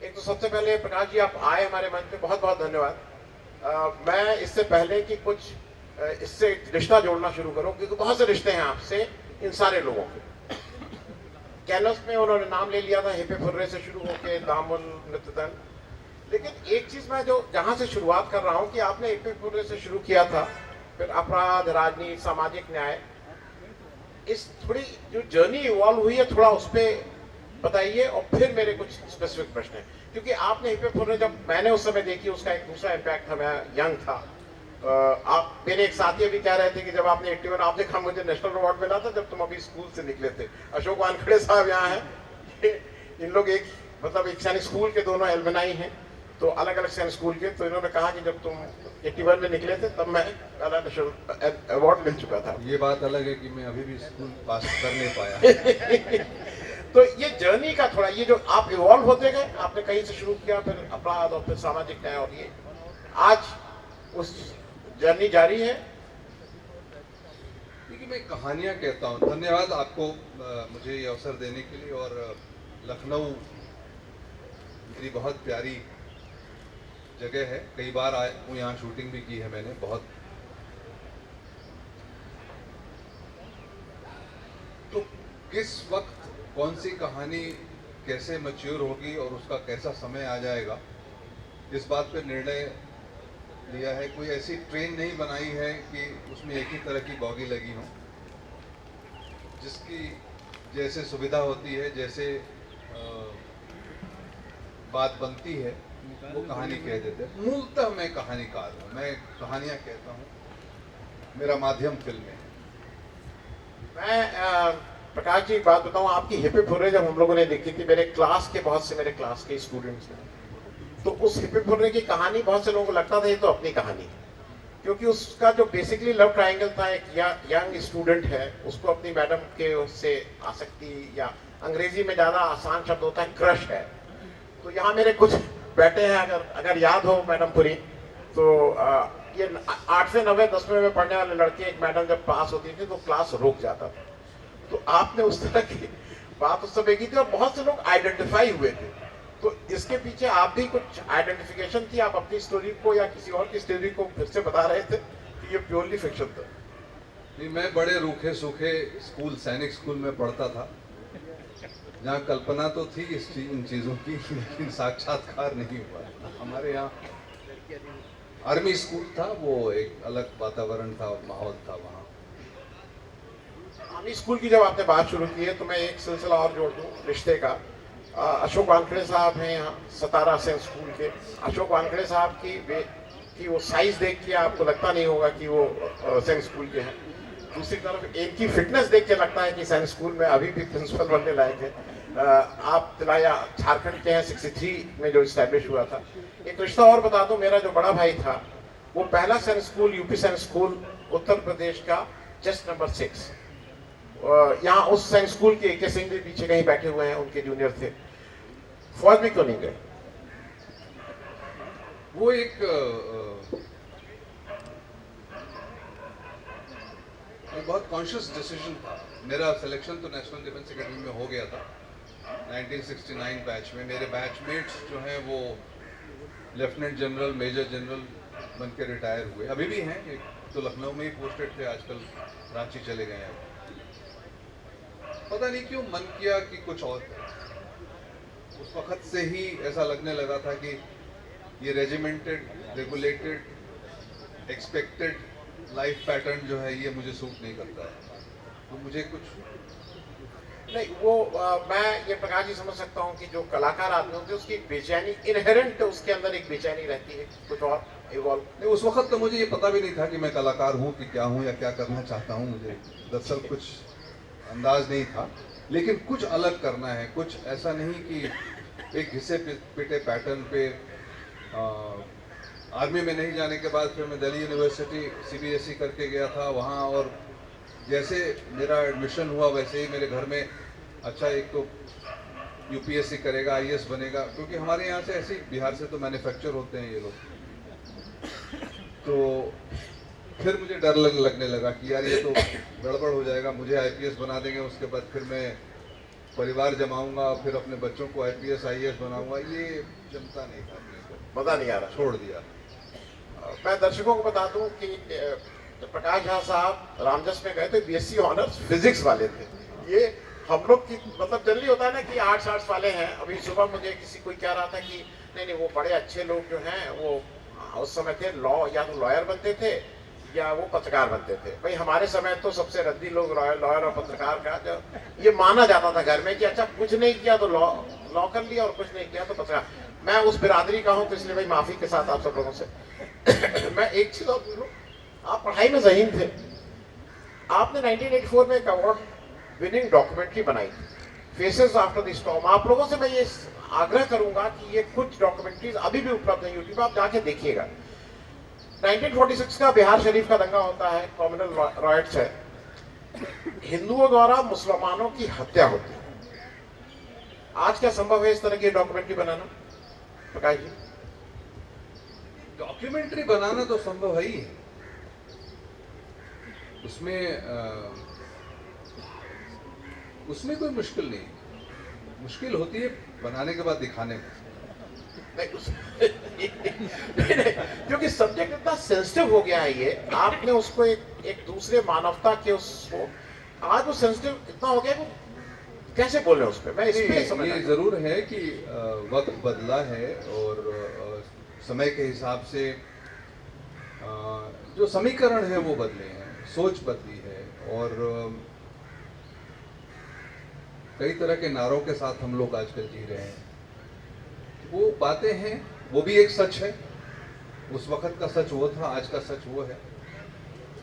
एक तो सबसे पहले प्रकाश जी आप आए हमारे मंच पे, बहुत बहुत धन्यवाद। मैं इससे पहले कि कुछ इससे रिश्ता जोड़ना शुरू करूं, क्योंकि बहुत से रिश्ते हैं आपसे इन सारे लोगों के। कैनवस में उन्होंने नाम ले लिया था हिपे फुर्रे से शुरू होके दामुल नृत्यदंड, लेकिन एक चीज मैं जो जहां से शुरुआत कर रहा हूं कि आपने हिपे फुर्रे से शुरू किया था, फिर अपराध, राजनीति, सामाजिक न्याय, इस थोड़ी जो जर्नी इवॉल्व हुई है थोड़ा उस पर बताइए, और फिर मेरे कुछ स्पेसिफिक प्रश्न हैं। क्योंकि आपने हिपे फुर्रे जब मैंने उस समय देखी, उसका एक दूसरा इम्पैक्ट था, मैं यंग था। आप मेरे एक साथी भी कह रहे थे कि जब आपने 81 आपने कहा मुझे नेशनल अवार्ड मिला था जब तुम अभी स्कूल से निकले थे। अशोक वानखेड़े साहब यहाँ हैं, इन लोग एक मतलब एक सैनिक स्कूल के दोनों एल्मनाई हैं, तो अलग अलग सैनिक स्कूल के। तो इन्होंने कहा कि जब तुम 81 में निकले थे तब मैं नेशनल अवार्ड मिल चुका था। ये बात अलग है कि मैं अभी भी स्कूल पास कर नहीं पाया। तो ये जर्नी का थोड़ा, ये जो आप इवॉल्व होते गए, आपने कहीं से शुरू किया, फिर अपराध और फिर सामाजिक न्याय, और ये आज उस जर्नी जारी है। देखिए मैं कहानियां कहता हूँ। धन्यवाद आपको मुझे ये अवसर देने के लिए। और लखनऊ मेरी बहुत प्यारी जगह है, कई बार आए हूँ यहाँ, शूटिंग भी की है मैंने बहुत। तो किस वक्त कौन सी कहानी कैसे मैच्योर होगी और उसका कैसा समय आ जाएगा, इस बात पे निर्णय लिया है। कोई ऐसी ट्रेन नहीं बनाई है कि उसमें एक ही तरह की बॉगी लगी हो, जिसकी जैसे सुविधा होती है, जैसे बात बनती है, वो कहानी कह देते हैं। मूलतः मैं कहानीकार हूँ, मैं कहानियाँ कहता हूँ, मेरा माध्यम फिल्म है। मैं प्रकाश जी एक बात बताऊं, आपकी हिपे फुर्रे जब हम लोगों ने देखी थी, मेरे क्लास के बहुत से मेरे क्लास के स्टूडेंट्स ने, तो उस हिपे फुर्रे की कहानी बहुत से लोगों को लगता था ये तो अपनी कहानी है, क्योंकि उसका जो बेसिकली लव ट्रायंगल था, एक यंग स्टूडेंट है, उसको अपनी मैडम के उससे आसक्ति, या अंग्रेजी में ज्यादा आसान शब्द होता है क्रश है। तो यहाँ मेरे कुछ बैठे हैं, अगर याद हो मैडम पुरी, तो ये 8 से 9, 10वें में पढ़ने वाले लड़के, एक मैडम जब पास होती थी तो क्लास रुक जाता था। तो आपने उस तरह की बात उस समय की थी और बहुत से लोग आइडेंटिफाई हुए थे। तो इसके पीछे आप भी कुछ आइडेंटिफिकेशन थी, आप अपनी स्टोरी को या किसी और की स्टोरी को फिर से बता रहे थे कि ये प्योरली फिक्शन था? नहीं, मैं बड़े रूखे सूखे स्कूल, सैनिक स्कूल में पढ़ता था, जहाँ कल्पना तो थी इन चीज़ों की, लेकिन साक्षात्कार नहीं हुआ। हमारे यहाँ आर्मी स्कूल था, वो एक अलग वातावरण था, माहौल था वहाँ। आर्मी स्कूल की जब आपने बात शुरू की है तो मैं एक सिलसिला और जोड़ दूं रिश्ते का। अशोक वानखेड़े साहब हैं यहाँ, सतारा सैनिक स्कूल के। अशोक वानखेड़े साहब की वो साइज देख के आपको लगता नहीं होगा कि वो सैनिक स्कूल के हैं। दूसरी तरफ इनकी फिटनेस देख के लगता है कि सैनिक स्कूल में अभी भी प्रिंसिपल बनने लायक है। आप तिलाया झारखंड के हैं, 63 में जो स्टैब्लिश हुआ था। एक रिश्ता और बता दूं, मेरा जो बड़ा भाई था वो पहला सैनिक स्कूल, यूपी सैनिक स्कूल उत्तर प्रदेश का, जस्ट नंबर 6, यहाँ उस सैनिक स्कूल के के सिंह भी पीछे कहीं बैठे हुए हैं, उनके जूनियर थे। फौज में क्यों नहीं गए? वो एक बहुत कॉन्शियस डिसीजन था। मेरा सिलेक्शन तो नेशनल डिफेंस एकेडमी में हो गया था 1969 बैच में। मेरे बैचमेट्स जो हैं वो लेफ्टिनेंट जनरल, मेजर जनरल बन के रिटायर हुए, अभी भी हैं। एक तो लखनऊ में ही पोस्टेड थे, आजकल रांची चले गए हैं। पता नहीं क्यों मन किया कि कुछ और करें। उस वक्त से ही ऐसा लगने लगा था कि ये regimented, regulated, expected life pattern जो है ये मुझे सूट नहीं करता है। तो मुझे कुछ नहीं, वो मैं ये प्रकाश जी समझ सकता हूँ कि जो कलाकार आदमी होते हैं उसकी एक बेचैनी इनहेरेंट, उसके अंदर एक बेचैनी रहती है, कुछ और इवॉल्व नहीं। उस वक्त तो मुझे ये पता भी नहीं था कि मैं कलाकार हूँ कि क्या हूँ या क्या करना चाहता हूँ। मुझे दरअसल कुछ अंदाज नहीं था, लेकिन कुछ अलग करना है। कुछ ऐसा नहीं कि एक घिसे पिटे पैटर्न पे। आर्मी में नहीं जाने के बाद फिर मैं दिल्ली यूनिवर्सिटी CBSE करके गया था वहाँ, और जैसे मेरा एडमिशन हुआ वैसे ही मेरे घर में, अच्छा एक तो UPSC करेगा, IAS बनेगा, क्योंकि हमारे यहाँ से ऐसे, बिहार से तो मैन्युफैक्चर होते हैं ये लोग। तो फिर मुझे डर लगने लगा कि यार ये तो गड़बड़ हो जाएगा, मुझे IPS बना देंगे, उसके बाद फिर मैं परिवार जमाऊंगा, फिर अपने बच्चों को IPS IAS बनाऊंगा, ये जमता नहीं था अपने को, मजा नहीं आ रहा। छोड़ दिया। मैं दर्शकों को बता दूं कि जब प्रकाश झा साहब रामजस में गए थे, BSc ऑनर्स फिजिक्स वाले थे। ये हम लोग की मतलब जनरली होता है ना कि आर्ट्स वाले हैं। अभी सुबह मुझे किसी कोई कह रहा था कि नहीं वो बड़े अच्छे लोग जो हैं वो उस समय थे लॉ, या तो लॉयर बनते थे या वो पत्रकार बनते थे। भाई हमारे समय तो सबसे रद्दी लोग लॉयर और पत्रकार का जो ये माना जाता था घर में कि अच्छा कुछ नहीं किया तो लॉ कर लिया और कुछ नहीं किया तो पत्रकार। मैं उस बिरादरी का हूं तो इसलिए भाई माफी के साथ आप सब लोगों से मैं एक चीज और बोलूं, आप पढ़ाई में ज़हीन थे। आपने 1984 में एक अवार्ड विनिंग डॉक्यूमेंट्री बनाई थी, फेसेस आफ्टर द स्टॉर्म। आप लोगों से मैं ये आग्रह करूंगा कि ये कुछ डॉक्यूमेंट्रीज अभी भी उपलब्ध है यूट्यूब, आप जाके देखिएगा। 1946 का बिहार शरीफ का दंगा होता है, कॉम्युनल रॉयट्स है, हिंदुओं द्वारा मुसलमानों की हत्या होती है। आज क्या संभव है इस तरह की डॉक्यूमेंट्री बनाना प्रकाश जी? डॉक्यूमेंट्री बनाना तो संभव है ही है, उसमें कोई मुश्किल नहीं। मुश्किल होती है बनाने के बाद दिखाने में। क्योंकि सब्जेक्ट इतना सेंसिटिव हो गया है ये, आपने उसको एक दूसरे मानवता के उसको आज वो सेंसिटिव इतना हो गया कि कैसे बोले उस पर। मैं इस पे ये जरूर है कि वक्त बदला है और समय के हिसाब से जो समीकरण है वो बदले हैं, सोच बदली है और कई तरह के नारों के साथ हम लोग आजकल जी रहे हैं। वो बातें हैं, वो भी एक सच है। उस वक्त का सच वो था, आज का सच वो है।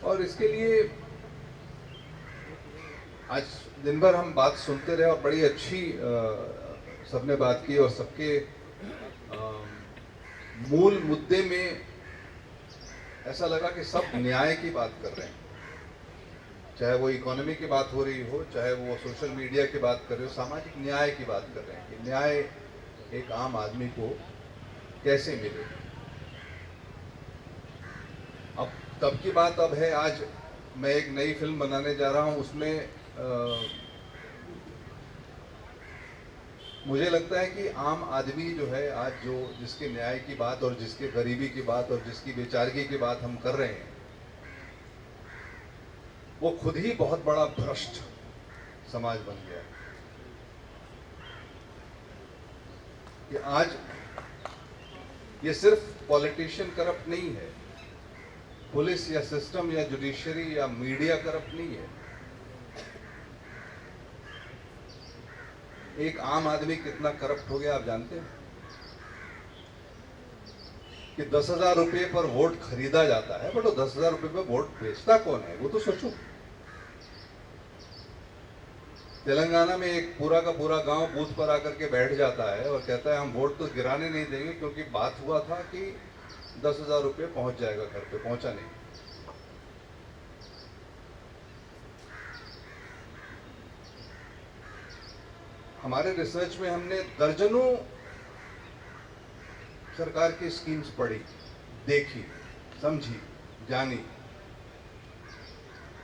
और इसके लिए आज दिन भर हम बात सुनते रहे और बड़ी अच्छी सबने बात की और सबके मूल मुद्दे में ऐसा लगा कि सब न्याय की बात कर रहे हैं। चाहे वो इकोनॉमी की बात हो रही हो, चाहे वो सोशल मीडिया की बात कर रहे हो, सामाजिक न्याय की बात कर रहे हैं कि न्याय एक आम आदमी को कैसे मिले। अब तब की बात अब है, आज मैं एक नई फिल्म बनाने जा रहा हूं, उसमें मुझे लगता है कि आम आदमी जो है आज जो जिसके न्याय की बात और जिसके गरीबी की बात और जिसकी बेचारगी की बात हम कर रहे हैं, वो खुद ही बहुत बड़ा भ्रष्ट समाज बन गया है। कि आज ये सिर्फ पॉलिटिशियन करप्ट नहीं है, पुलिस या सिस्टम या जुडिशरी या मीडिया करप्ट नहीं है। एक आम आदमी कितना करप्ट हो गया आप जानते हैं? कि 10,000 रुपये पर वोट खरीदा जाता है, बट वो 10,000 रुपये पर वोट बेचता कौन है वो तो सोचो। तेलंगाना में एक पूरा का पूरा गांव बूथ पर आकर के बैठ जाता है और कहता है हम वोट तो गिराने नहीं देंगे क्योंकि बात हुआ था कि 10,000 रुपये पहुंच जाएगा घर पे, पहुंचा नहीं। हमारे रिसर्च में हमने दर्जनों सरकार की स्कीम्स पढ़ी, देखी, समझी, जानी।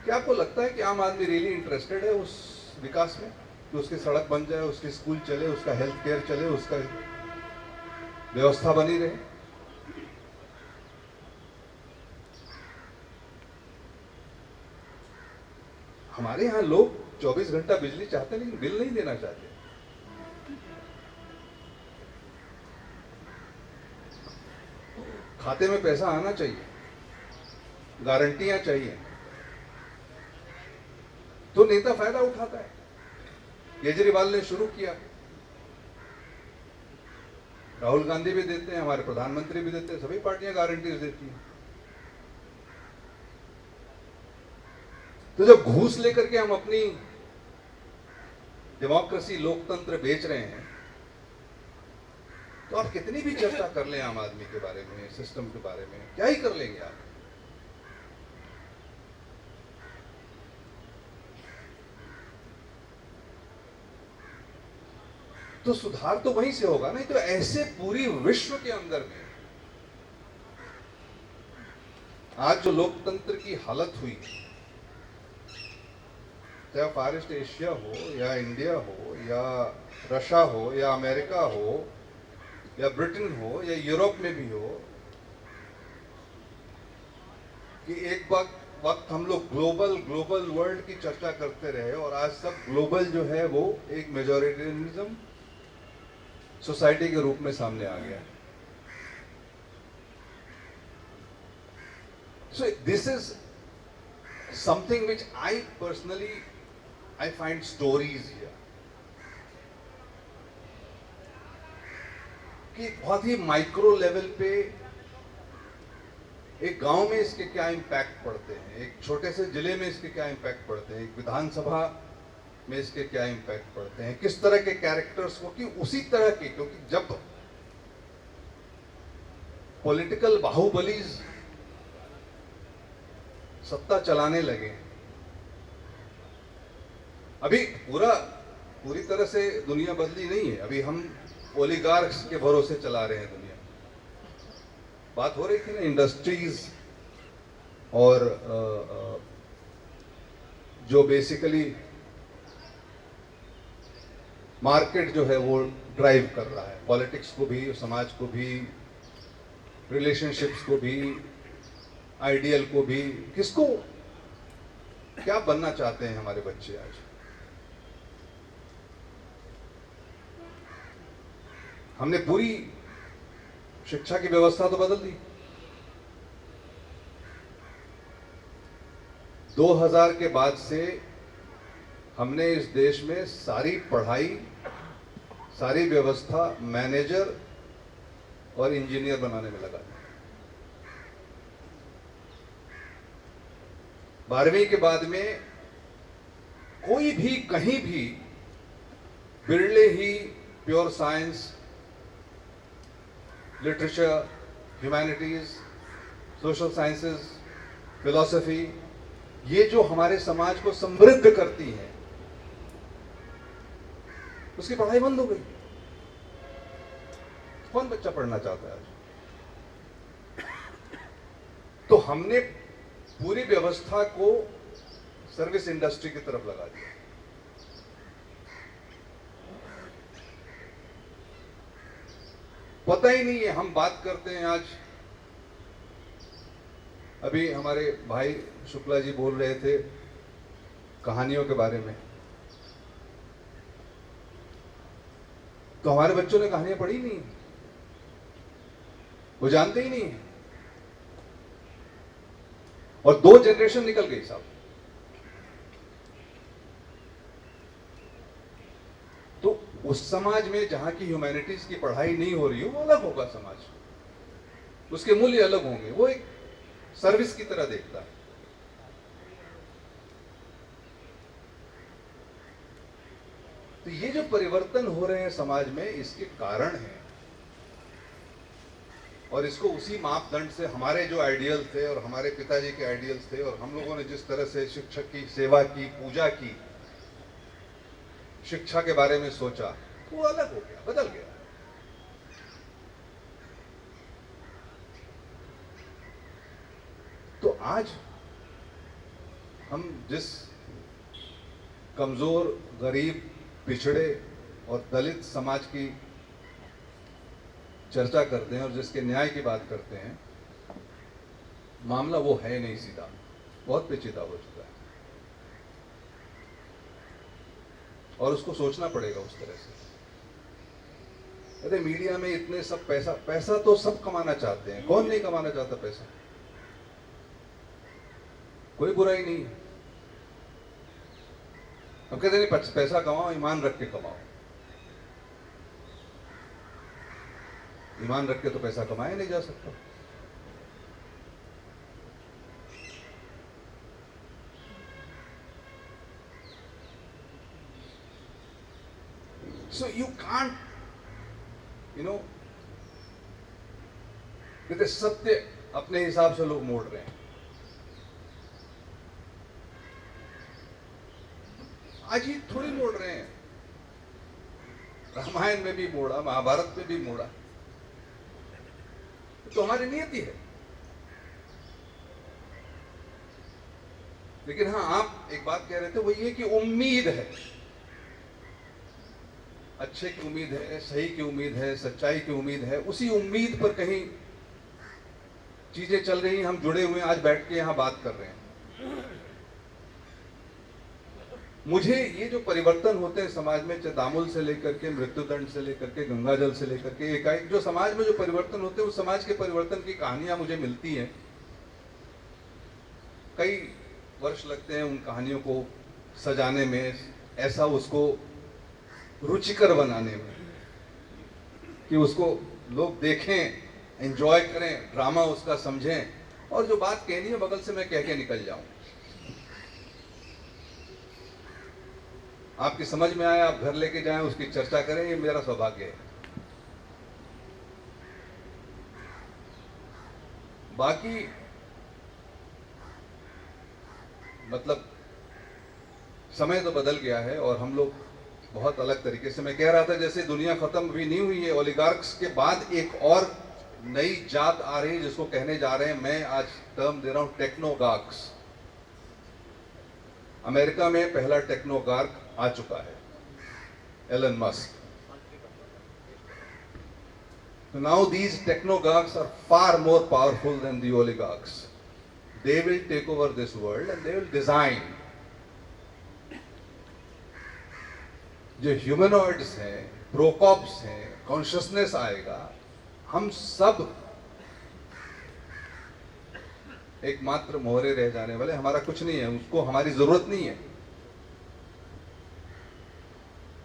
क्या आपको लगता है कि आम आदमी रियली इंटरेस्टेड है उस विकास में कि उसकी सड़क बन जाए, उसके स्कूल चले, उसका हेल्थ केयर चले, उसका व्यवस्था बनी रहे? हमारे यहां लोग 24 घंटा बिजली चाहते लेकिन बिल नहीं देना चाहते। खाते में पैसा आना चाहिए, गारंटियां चाहिए, तो नेता फायदा उठाता है। केजरीवाल ने शुरू किया, राहुल गांधी भी देते हैं, हमारे प्रधानमंत्री भी देते हैं, सभी पार्टियां गारंटीज देती हैं। तो जब घूस लेकर के हम अपनी डेमोक्रेसी, लोकतंत्र बेच रहे हैं, तो आप कितनी भी चर्चा कर लें आम आदमी के बारे में, सिस्टम के बारे में, क्या ही कर लेंगे आप? तो सुधार तो वहीं से होगा, नहीं तो ऐसे पूरी विश्व के अंदर में आज जो लोकतंत्र की हालत हुई, चाहे फार ईस्ट एशिया हो या इंडिया हो या रशिया हो या अमेरिका हो या ब्रिटेन हो या यूरोप में भी हो, कि एक वक्त हम लोग ग्लोबल वर्ल्ड की चर्चा करते रहे और आज सब ग्लोबल जो है वो एक मेजॉरिटेरियनिज्म सोसाइटी के रूप में सामने आ गया है। So this is something which I personally find stories here, कि बहुत ही माइक्रो लेवल पे एक गांव में इसके क्या इम्पैक्ट पड़ते हैं, एक छोटे से जिले में इसके क्या इम्पैक्ट पड़ते हैं, एक विधानसभा में इसके क्या इम्पैक्ट पड़ते हैं, किस तरह के कैरेक्टर्स को, कि उसी तरह के, क्योंकि जब पॉलिटिकल बाहुबलीज सत्ता चलाने लगे, अभी पूरी तरह से दुनिया बदली नहीं है, अभी हम ओलिगार्क्स के भरोसे चला रहे हैं दुनिया। बात हो रही थी ना इंडस्ट्रीज और जो बेसिकली मार्केट जो है वो ड्राइव कर रहा है, पॉलिटिक्स को भी, समाज को भी, रिलेशनशिप्स को भी, आइडियल को भी। किसको क्या बनना चाहते हैं हमारे बच्चे आज? हमने पूरी शिक्षा की व्यवस्था तो बदल दी। 2000 के बाद से हमने इस देश में सारी पढ़ाई, सारी व्यवस्था मैनेजर और इंजीनियर बनाने में लगा दी। 12वीं के बाद में कोई भी कहीं भी बिरले ही pure science, literature, humanities, social sciences, philosophy, ये जो हमारे समाज को समृद्ध करती हैं, उसकी पढ़ाई बंद हो गई। कौन बच्चा पढ़ना चाहता है आज? तो हमने पूरी व्यवस्था को सर्विस इंडस्ट्री की तरफ लगा दिया। पता ही नहीं है, हम बात करते हैं आज, अभी हमारे भाई शुक्ला जी बोल रहे थे कहानियों के बारे में, तो हमारे बच्चों ने कहानियां पढ़ी नहीं, वो जानते ही नहीं है, और 2 जनरेशन निकल गई साहब। तो उस समाज में जहां की ह्यूमैनिटीज की पढ़ाई नहीं हो रही हो, वो अलग होगा समाज, उसके मूल्य अलग होंगे, वो एक सर्विस की तरह देखता है। तो ये जो परिवर्तन हो रहे हैं समाज में, इसके कारण है, और इसको उसी मापदंड से हमारे जो आइडियल थे और हमारे पिताजी के आइडियल्स थे, और हम लोगों ने जिस तरह से शिक्षक की सेवा की, पूजा की, शिक्षा के बारे में सोचा, वो अलग हो गया, बदल गया। तो आज हम जिस कमजोर, गरीब, पिछड़े और दलित समाज की चर्चा करते हैं और जिसके न्याय की बात करते हैं, मामला वो है नहीं सीधा, बहुत पेचीदा हो चुका है, और उसको सोचना पड़ेगा उस तरह से। अरे मीडिया में इतने सब पैसा तो सब कमाना चाहते हैं, कौन नहीं कमाना चाहता पैसा? कोई बुराई नहीं है। हम कहते नहीं पैसा कमाओ, ईमान रख के कमाओ। ईमान रख के तो पैसा कमाया नहीं जा सकता। So you can't, कहते सत्य अपने हिसाब से लोग मोड़ रहे हैं। आज ही थोड़ी मोड़ रहे हैं, रामायण में भी मोड़ा, महाभारत में भी मोड़ा, तो हमारी नियति है। लेकिन हाँ, आप एक बात कह रहे थे, वो ये कि उम्मीद है। अच्छे की उम्मीद है, सही की उम्मीद है, सच्चाई की उम्मीद है, उसी उम्मीद पर कहीं चीजें चल रही हैं, हम जुड़े हुए हैं, आज बैठ के यहाँ बात कर रहे हैं। मुझे ये जो परिवर्तन होते हैं समाज में, चाहे दामुल से लेकर के, मृत्युदंड से लेकर के, गंगाजल से लेकर के, एकाएक जो समाज में जो परिवर्तन होते हैं, उस समाज के परिवर्तन की कहानियां मुझे मिलती हैं। कई वर्ष लगते हैं उन कहानियों को सजाने में, ऐसा उसको रुचिकर बनाने में कि उसको लोग देखें, एंजॉय करें, ड्रामा उसका समझें, और जो बात कहनी है बगल से मैं कह के निकल जाऊं। आपकी समझ में आए, आप घर लेके जाएं, उसकी चर्चा करें, ये मेरा सौभाग्य है। बाकी मतलब समय तो बदल गया है और हम लोग बहुत अलग तरीके से, मैं कह रहा था जैसे दुनिया खत्म भी नहीं हुई है, ओलिगार्क्स के बाद एक और नई जात आ रही है जिसको कहने जा रहे हैं, मैं आज टर्म दे रहा हूं टेक्नोगार्क्स। अमेरिका में पहला टेक्नोगार्क आ चुका है, Elon Musk. So now these technogarchs are far more powerful than the oligarchs. They will take over this world and they will design. जो ह्यूमनॉइड्स हैं, प्रोकॉप्स हैं, कॉन्शियसनेस आएगा, हम सब एकमात्र मोहरे रह जाने वाले, हमारा कुछ नहीं है, उसको हमारी जरूरत नहीं है।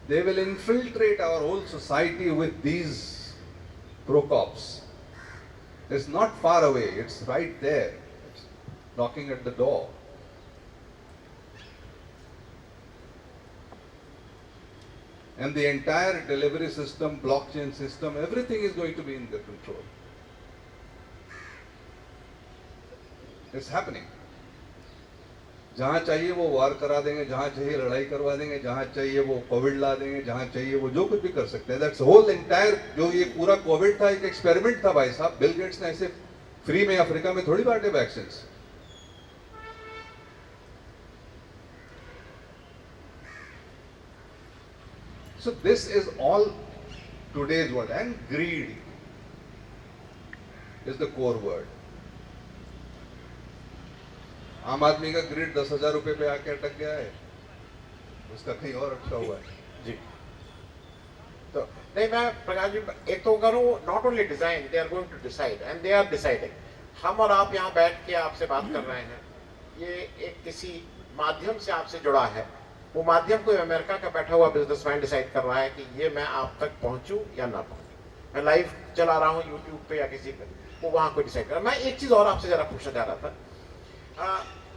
They will infiltrate our whole society with these procops. It's not far away, it's right there. It's knocking at the door. And the entire delivery system, blockchain system, everything is going to be in their control. It's happening. जहां चाहिए वो वार करा देंगे, जहां चाहिए लड़ाई करवा देंगे, जहां चाहिए वो कोविड ला देंगे, जहां चाहिए वो जो कुछ भी कर सकते हैं। दैट्स होल एंटायर, जो ये पूरा कोविड था एक एक्सपेरिमेंट था भाई साहब। बिल गेट्स ने ऐसे फ्री में अफ्रीका में थोड़ी बांटे vaccine. So this is all today's word, and greed is the core word. आम आदमी का ग्रिड 10,000 रुपए पे आके अटक गया है, उसका कहीं और अटका हुआ है। जी, तो नहीं, मैं प्रकाश जी एक तो करूँ, not only design, they are going to decide and they are deciding. हम और आप यहाँ बैठ के आपसे बात कर रहे हैं, ये एक किसी माध्यम से आपसे जुड़ा है। वो माध्यम कोई अमेरिका का बैठा हुआ बिजनेसमैन डिसाइड कर रहा है कि ये मैं आप तक पहुंचूं या ना पहुंचूं। मैं लाइव चला रहा हूँ यूट्यूब पे या किसी पे, वो वहाँ कोई डिसाइड कर। मैं एक चीज और आपसे जरा पूछना चाह रहा था।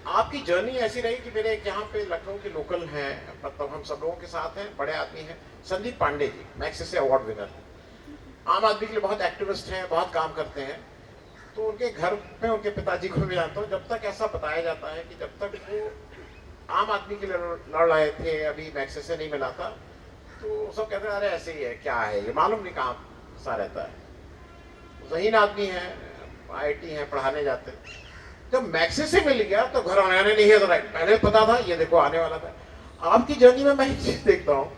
आपकी जर्नी ऐसी रही कि मेरे यहाँ पे लखनऊ के लोकल हैं, मतलब हम सब लोगों के साथ हैं, बड़े आदमी हैं, Sandeep Pandey ji, Magsaysay award winner, आम आदमी के लिए बहुत एक्टिविस्ट हैं, बहुत काम करते हैं। तो उनके घर में उनके पिताजी को भी जानता हूँ। जब तक ऐसा बताया जाता है कि जब तक वो आम आदमी के लिए लड़ रहे थे, अभी मैग्सेसे नहीं मिला था, तो सब कहते हैं अरे ऐसे ही है, क्या है ये, मालूम नहीं कहाँ सा रहता है। ज़हीन आदमी है, IIT है, पढ़ाने जाते हैं। जब मैग्सेसे मिल गया तो घर आने नहीं है, तो पहले पता था ये देखो आने वाला था। आपकी जर्नी में मैं एक चीज देखता हूँ,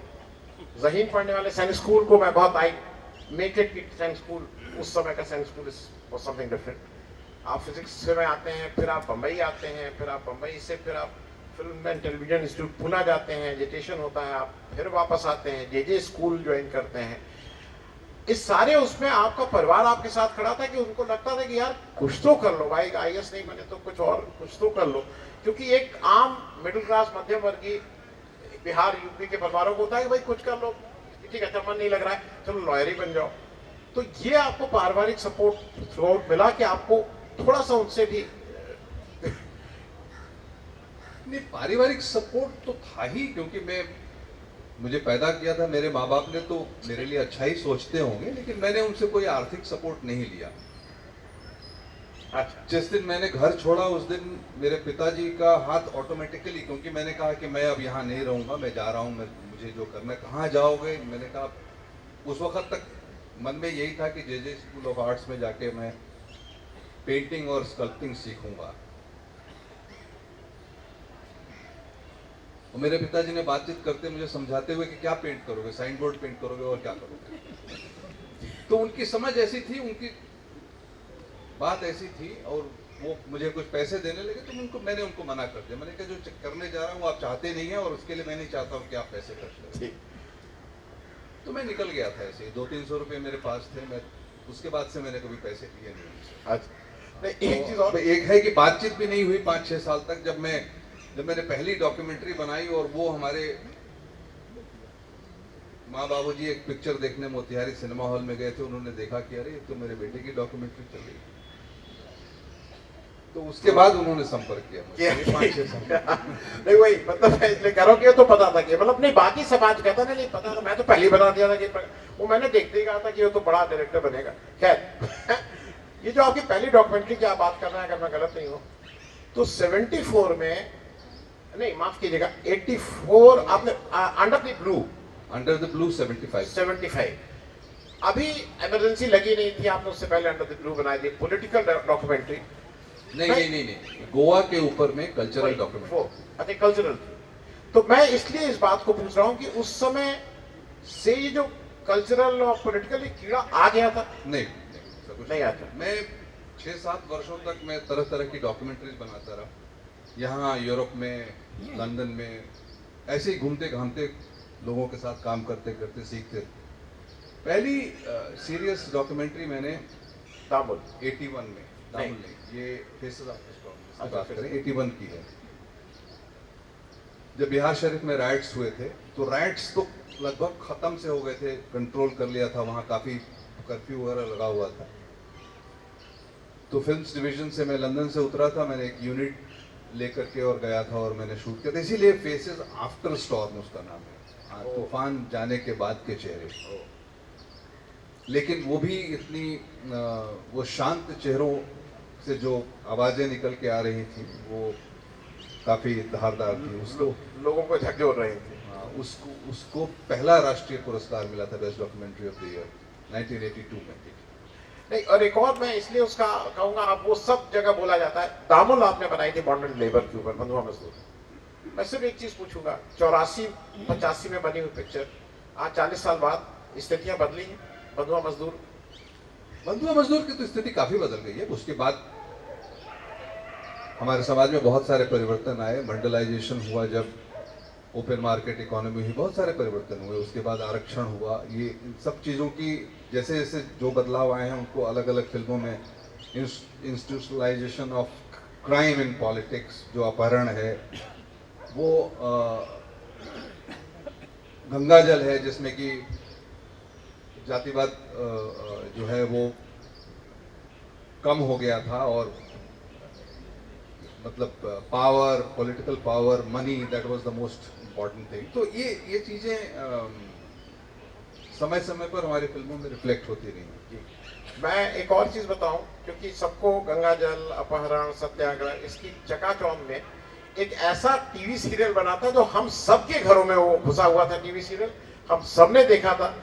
ज़हीन पढ़ने वाले सैनिक स्कूल को मैं बहुत आई मेक इट की सैनिक स्कूल, उस समय का सैनिक स्कूल वाज समथिंग डिफरेंट। आप फिजिक्स में आते हैं, फिर आप बम्बई आते हैं, फिर आप बम्बई से फिर आप film and television institute Pune जाते हैं, एजुकेशन होता है, आप फिर वापस आते हैं, JJ स्कूल ज्वाइन करते हैं। इस सारे उसमें आपका परिवार आपके साथ खड़ा था कि उनको लगता था कि यार कुछ तो कर लो भाई, IAS नहीं बने तो कुछ और कुछ तो कर लो, क्योंकि एक आम मिडिल क्लास मध्यम वर्गीय बिहार यूपी के परिवारों को होता है कि भाई कुछ कर लो, ठीक है, अच्छा मन नहीं लग रहा है, चलो लॉयर ही बन जाओ। तो ये आपको पारिवारिक सपोर्ट थ्रू आउट मिला कि आपको थोड़ा सा उनसे भी नहीं, पारिवारिक सपोर्ट तो था ही, क्योंकि मुझे पैदा किया था मेरे माँ बाप ने, तो मेरे लिए अच्छा ही सोचते होंगे, लेकिन मैंने उनसे कोई आर्थिक सपोर्ट नहीं लिया। अच्छा, जिस दिन मैंने घर छोड़ा उस दिन मेरे पिताजी का हाथ ऑटोमेटिकली, क्योंकि मैंने कहा कि मैं अब यहाँ नहीं रहूंगा, मैं जा रहा हूँ, मुझे जो करना है। कहाँ जाओगे? मैंने कहा, उस वक्त तक मन में यही था कि JJ स्कूल ऑफ आर्ट्स में जाके मैं पेंटिंग और स्कल्पटिंग सीखूंगा। और मेरे पिताजी ने बातचीत करते मुझे समझाते हुए कि क्या पेंट करोगे, साइन बोर्ड पेंट करोगे और क्या करोगे। तो उनकी समझ ऐसी थी, उनकी बात ऐसी थी, और वो मुझे कुछ पैसे देने लगे तो मैंने उनको मना कर दिया। मैंने कहा जो करने जा रहा हूँ आप चाहते नहीं है, और उसके लिए मैं नहीं चाहता हूँ कि आप पैसे खर्च करें। तो मैं निकल गया था ऐसे ही। 200-300 रुपये मेरे पास थे। मैं उसके बाद से मैंने कभी पैसे लिए नहीं। अच्छा, नहीं एक चीज और, एक है कि बातचीत भी नहीं हुई 5-6 साल तक। जब मैंने पहली डॉक्यूमेंट्री बनाई और वो हमारे माँ बाबूजी एक पिक्चर देखने मोतिहारी सिनेमा हॉल में गए थे, उन्होंने देखा कि अरे तो मेरे बेटे की डॉक्यूमेंट्री चल रही है। तो उसके बाद उन्होंने संपर्क किया मुझसे 5-6 साल। नहीं वही मतलब मैं इसलिए कह रहा हूँ कि तो पता था कि मतलब नहीं, बाकी समाज कहता ना नहीं पता था, मैं तो पहले ही बता दिया था कि वो मैंने देखते ही कहा था कि वो तो बड़ा डायरेक्टर बनेगा। खैर ये जो आपकी पहली डॉक्यूमेंट्री की आप बात कर रहे हैं, अगर मैं गलत नहीं हूँ तो 74 में, नहीं माफ कीजिएगा 84 आपने अंडर द ब्लू 75 अभी इमरजेंसी लगी नहीं थी, आपने उससे पहले अंडर द ब्लू बनाई थी पॉलिटिकल डॉक्यूमेंट्री। नहीं, गोवा के ऊपर में कल्चरल डॉक्यूमेंट्री। अच्छा कल्चरल। तो मैं इसलिए इस बात को पूछ रहा हूँ कि उस समय से ये जो कल्चरल और पॉलिटिकल कीड़ा आ गया था। नहीं आता। मैं 6-7 वर्षों तक मैं तरह तरह की डॉक्यूमेंट्रीज बनाता रहा, यहाँ यूरोप में, लंदन में, ऐसे ही घूमते घामते लोगों के साथ काम करते करते सीखते। पहली सीरियस डॉक्यूमेंट्री मैंने दामुल 81 में, दामुल नहीं, ये फेसेस ऑफ द स्टॉर्म बात करें, 81 की है। जब बिहार शरीफ में राइट्स हुए थे तो राइट्स तो लगभग खत्म से हो गए थे, कंट्रोल कर लिया था, वहाँ काफी कर्फ्यू वगैरह लगा हुआ था। तो फिल्म्स डिवीजन से मैं लंदन से उतरा था, मैंने एक यूनिट लेकर के और गया था और मैंने शूट किया था। इसीलिए फेसेस आफ्टर स्टॉर्म उसका नाम है, तूफान जाने के बाद के चेहरे। लेकिन वो भी इतनी वो शांत चेहरों से जो आवाजें निकल के आ रही थी वो काफी धारदार थी। उसको लोगों को झकझोर रहे थे। उसको पहला राष्ट्रीय पुरस्कार मिला था best documentary of the year 1982 में। नहीं, और एक और मैं इसलिए उसका कहूंगा, आप वो सब जगह बोला जाता है। दामुल आपने बनाई थी बॉन्ड एंड लेबर के ऊपर, बंधुआ मजदूर। मैं सिर्फ एक चीज पूछूंगा, 84-85 में बनी हुई पिक्चर, आज 40 साल बाद स्थितियां बदली हैं। बंधुआ मजदूर की तो स्थिति काफी बदल गई है। उसके बाद हमारे समाज में बहुत सारे परिवर्तन आए, मंडलाइजेशन हुआ, जब ओपन मार्केट इकोनॉमी हुई, बहुत सारे परिवर्तन हुए। उसके बाद आरक्षण हुआ, ये इन सब चीज़ों की जैसे जैसे जो बदलाव आए हैं उनको अलग अलग फिल्मों में institutionalization of crime in politics, जो अपहरण है, वो गंगा जल है जिसमें कि जातिवाद जो है वो कम हो गया था, और मतलब power, political power, money, that was the most important thing. तो ये चीज़ें समय समय पर हमारी फिल्मों में रिफ्लेक्ट होती रही। मैं एक और चीज बताऊं, क्योंकि सबको गंगा जल, अपहरण, सत्याग्रह, इसकी चकाचौंध में एक ऐसा टीवी सीरियल बना था जो हम सबके घरों में वो घुसा हुआ था। टीवी सीरियल हम सबने देखा था,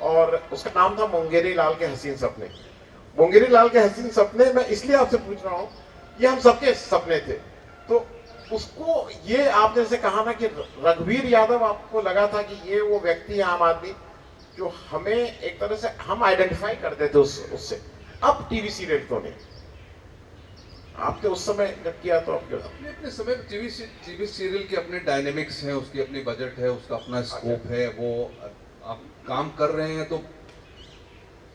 और उसका नाम था मुंगेरी लाल के हसीन सपने। मुंगेरी लाल के हसीन सपने, मैं इसलिए आपसे पूछ रहा हूँ, ये हम सबके सपने थे। तो उसको ये आपने जैसे कहा ना कि रघुवीर यादव, आपको लगा था कि ये वो व्यक्ति है, आम आदमी, जो हमें एक तरह से हम आइडेंटिफाई करते थे उससे। अब टीवी सीरियल क्यों नहीं? आपने उस समय जब किया तो अपने समय टीवी सीरियल के अपने डायनेमिक्स हैं, उसकी अपनी बजट है, उसका अपना स्कोप है। वो आप काम कर रहे हैं तो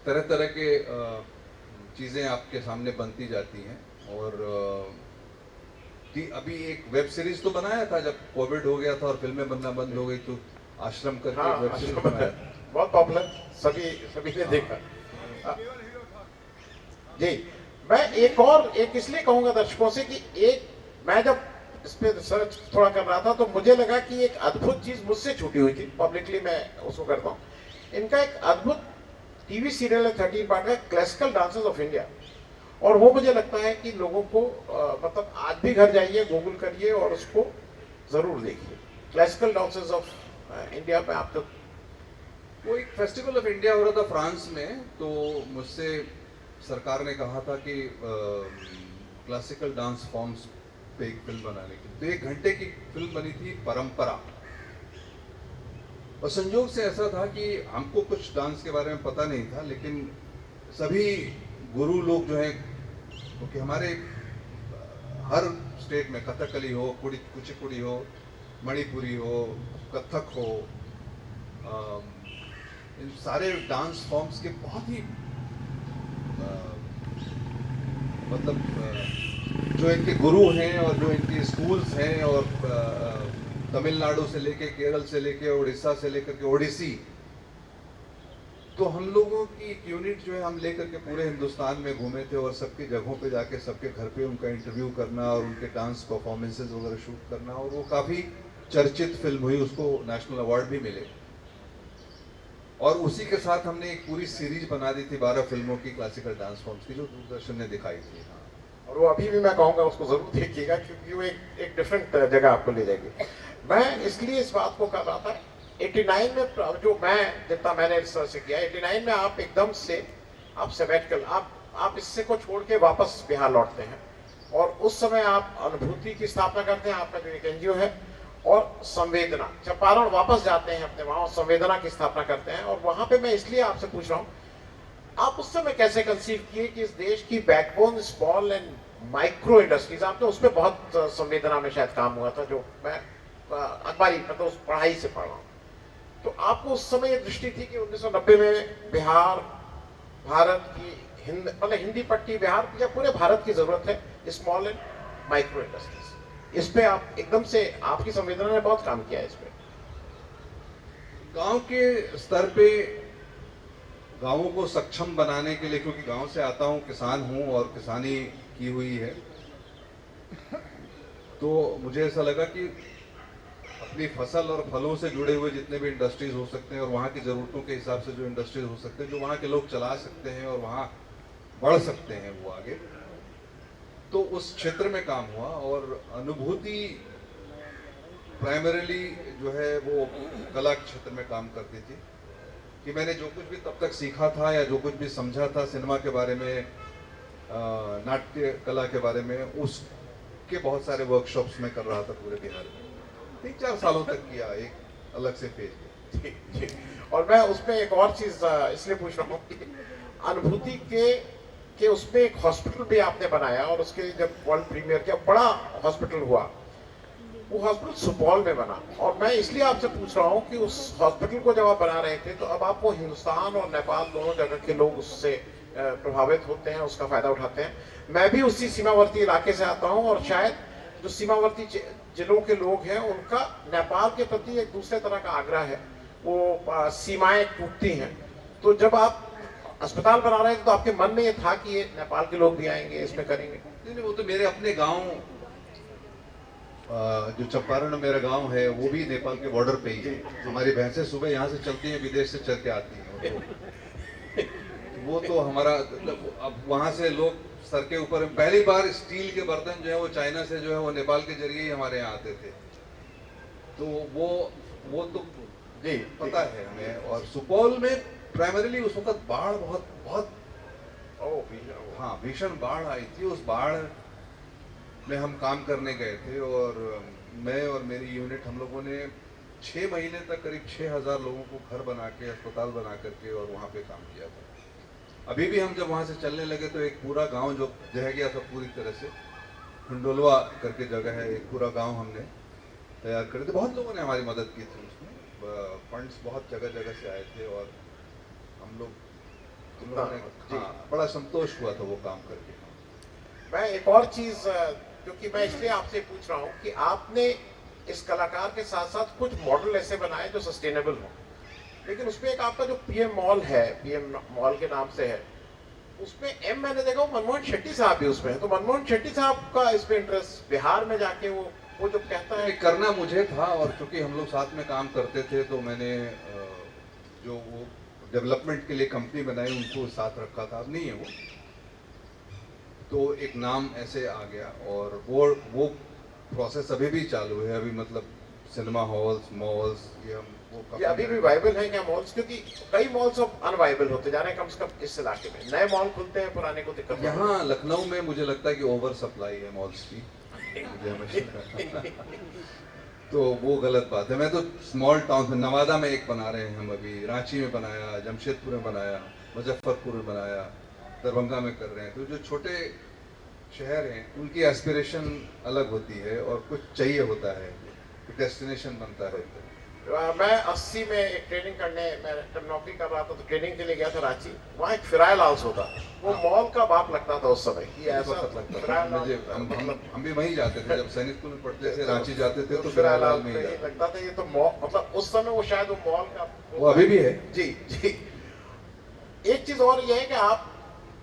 तरह तरह के चीज़ें आपके सामने बनती जाती हैं। और अभी एक वेब सीरीज तो बनाया था जब कोविड हो गया था और फिल्में बनना बंद हो गई, तो आश्रम करके वेब सीरीज बनाया, बहुत पॉपुलर, सभी ने देखा। जी, मैं एक इसलिए कहूंगा दर्शकों से कि मैं जब इस पे रिसर्च थोड़ा कर रहा था तो मुझे लगा कि एक अद्भुत चीज मुझसे छूटी हुई थी, पब्लिकली मैं उसको करता हूँ। इनका एक अद्भुत टीवी सीरियल है 13 पार्ट का, क्लासिकल डांसेस ऑफ इंडिया। और वो मुझे लगता है कि लोगों को मतलब आज भी घर जाइए, गूगल करिए और उसको जरूर देखिए। क्लासिकल डांसेस ऑफ इंडिया पे आप तो वो एक फेस्टिवल ऑफ इंडिया हो रहा था फ्रांस में, तो मुझसे सरकार ने कहा था कि क्लासिकल डांस फॉर्म्स पे एक फिल्म बनाने की। तो 1 घंटे की फिल्म बनी थी परंपरा। और संयोग से ऐसा था कि हमको कुछ डांस के बारे में पता नहीं था, लेकिन सभी गुरु लोग जो हैं, क्योंकि हमारे हर स्टेट में कथकली हो, कुचिपुड़ी हो, मणिपुरी हो, कथक हो, इन सारे डांस फॉर्म्स के बहुत ही जो इनके गुरु हैं और जो इनके स्कूल्स हैं, और तमिलनाडु से लेके, केरल से लेके, उड़ीसा से लेकर के ओडिसी, तो हम लोगों की एक यूनिट जो है हम लेकर के पूरे हिंदुस्तान में घूमे थे, और सबकी जगहों पे जाके सबके घर पे उनका इंटरव्यू करना और उनके डांस परफॉर्मेंसेस वगैरह शूट करना, और वो काफ़ी चर्चित फिल्म हुई, उसको नेशनल अवार्ड भी मिले। और उसी के साथ हमने एक पूरी सीरीज बना दी थी 12 फिल्मों की, क्लासिकल डांस फॉर्म्स की, जो दूरदर्शन ने दिखाई थी। हाँ, और वो अभी भी मैं कहूँगा उसको जरूर देखिएगा, क्योंकि वो एक डिफरेंट जगह आपको ले जाएगी। मैं इसलिए इस बात को कर रहा था, 89 में जो मैं जितना मैंने रिसर्च किया, 89 में आप एकदम से आप सेबेटिकल, आप इससे को छोड़ के वापस बिहार लौटते हैं, और उस समय आप अनुभूति की स्थापना करते हैं, आपका जो एक एनजीओ है, और संवेदना, चंपारण वापस जाते हैं अपने वहां, संवेदना की स्थापना करते हैं। और वहां पे मैं इसलिए आपसे पूछ रहा हूँ, आप उस समय कैसे कंसीव किए कि इस देश की backbone small and micro industries, आपने उस पर बहुत संवेदना में शायद काम हुआ था, जो मैं अखबारी मतलब उस पढ़ाई से पढ़ रहा हूँ। तो आपको उस समय ये दृष्टि थी कि 1990 में बिहार, भारत की मतलब हिंदी पट्टी बिहार या पूरे भारत की जरूरत है स्मॉल एंड माइक्रो इंडस्ट्रीज, इस पे आप एकदम से, आपकी संवेदना ने बहुत काम किया है इस पे। गांव के स्तर पे गांवों को सक्षम बनाने के लिए, क्योंकि गांव से आता हूं, किसान हूं और किसानी की हुई है, तो मुझे ऐसा लगा कि अपनी फसल और फलों से जुड़े हुए जितने भी इंडस्ट्रीज हो सकते हैं, और वहाँ की ज़रूरतों के हिसाब से जो इंडस्ट्रीज हो सकते हैं, जो वहाँ के लोग चला सकते हैं और वहाँ बढ़ सकते हैं वो आगे, तो उस क्षेत्र में काम हुआ। और अनुभूति प्राइमरीली जो है वो कला क्षेत्र में काम करती थी, कि मैंने जो कुछ भी तब तक सीखा था या जो कुछ भी समझा था सिनेमा के बारे में, नाट्य कला के बारे में, उसके बहुत सारे वर्कशॉप्स में कर रहा था पूरे बिहार में। 3-4 सालों तक किया, एक अलग से फेज में। और मैं उसमें एक और चीज इसलिए पूछ रहा हूँ, अनुभूति के उसमें एक हॉस्पिटल भी आपने बनाया, और उसके जब वर्ल्ड प्रीमियर किया, बड़ा हॉस्पिटल हुआ, वो हॉस्पिटल सुपौल में बना। और मैं इसलिए आपसे पूछ रहा हूँ कि उस हॉस्पिटल को जब आप बना रहे थे, तो अब आपको हिंदुस्तान और नेपाल दोनों जगह के लोग उससे प्रभावित होते हैं, उसका फायदा उठाते हैं। मैं भी उसी सीमावर्ती इलाके से आता हूँ, और शायद जो सीमावर्ती जिलों के लोग हैं, उनका नेपाल के प्रति एक दूसरे तरह का आग्रह है, वो सीमाएं टूटती हैं। तो जब आप अस्पताल बना रहे थे, तो आपके मन में ये था कि ये नेपाल के लोग भी आएंगे, इसमें करेंगे? नहीं, वो तो मेरे अपने गांव, जो चंपारण मेरा गांव है, वो भी नेपाल के बॉर्डर पे ही है। हमारी भैंसें सुबह यहाँ से चलती हैं, विदेश से चल के आती हैं। वो तो हमारा, अब वहाँ से लोग सर के ऊपर, पहली बार स्टील के बर्तन जो है वो चाइना से जो है वो नेपाल के जरिए ही हमारे यहाँ आते थे। तो वो तो जी पता है हमें। और सुपौल में प्राइमरीली उस वक्त बाढ़ बहुत हाँ भीषण बाढ़ आई थी। उस बाढ़ में हम काम करने गए थे, और मैं और मेरी यूनिट, हम लोगों ने 6 महीने तक करीब 6000 लोगों को घर बना के, अस्पताल बना करके, और वहाँ पे काम किया था। अभी भी हम जब वहाँ से चलने लगे तो एक पूरा गांव जो रह गया था पूरी तरह से, हुंडोलवा करके जगह है, एक पूरा गांव हमने तैयार करे थे। बहुत लोगों ने हमारी मदद की थी उसमें, फंड्स बहुत जगह जगह से आए थे, और हम लोगों ने बड़ा संतोष हुआ था वो काम करके। मैं एक और चीज, क्योंकि मैं इसलिए आपसे पूछ रहा हूँ कि आपने इस कलाकार के साथ साथ कुछ मॉडल ऐसे बनाए जो सस्टेनेबल हो, लेकिन उसमें एक आपका जो पीएम मॉल है, पीएम मॉल के नाम से है, उसमें एम मैंने देखा मनमोहन शेट्टी साहब भी उसमें है। तो मनमोहन शेट्टी साहब का इसमें इंटरेस्ट, बिहार में जाके वो जो कहता है, करना मुझे था, और चूंकि हम लोग साथ में काम करते थे, तो मैंने जो वो डेवलपमेंट के लिए कंपनी बनाई उनको साथ रखा था। अब नहीं है वो, तो एक नाम ऐसे आ गया, और वो प्रोसेस अभी भी चालू है। अभी मतलब सिनेमा हॉल्स, मॉल्स, ये अभी भी वाइबल है क्या मॉल्स? क्योंकि कई मॉल्स अब अनवाइबल होते जा रहे हैं, कम से कम इस इलाके में। नए मॉल खुलते हैं, पुराने को दिक्कत। यहाँ लखनऊ में मुझे लगता है कि ओवर सप्लाई है मॉल्स की। मुझे हमेशा तो वो गलत बात है। मैं तो स्मॉल टाउन में, नवादा में एक बना रहे हैं हम अभी, रांची में बनाया, जमशेदपुर में बनाया, मुजफ्फरपुर में बनाया, दरभंगा में कर रहे हैं। तो जो छोटे शहर हैं उनकी एस्पिरेशन अलग होती है और कुछ चाहिए होता है, डेस्टिनेशन बनता है। मैं 80 में एक ट्रेनिंग करने, मैं जब नौकरी कर रहा था तो ट्रेनिंग के लिए गया था रांची। वहाँ एक फिरायल हाउस होता, वो मॉल का बाप लगता था उस समय कि ऐसा फिरायल मुझे हाउस, हम भी वहीं जाते थे जब सैनिक स्कूल में पढ़ते थे, रांची जाते थे तो फिरायल फिरायल हाउस में में ही ही जाते लगता था। ये तो मॉल, मतलब उस समय वो शायद वो मॉल का, थे। वो अभी भी है। जी जी। एक चीज और ये है कि आप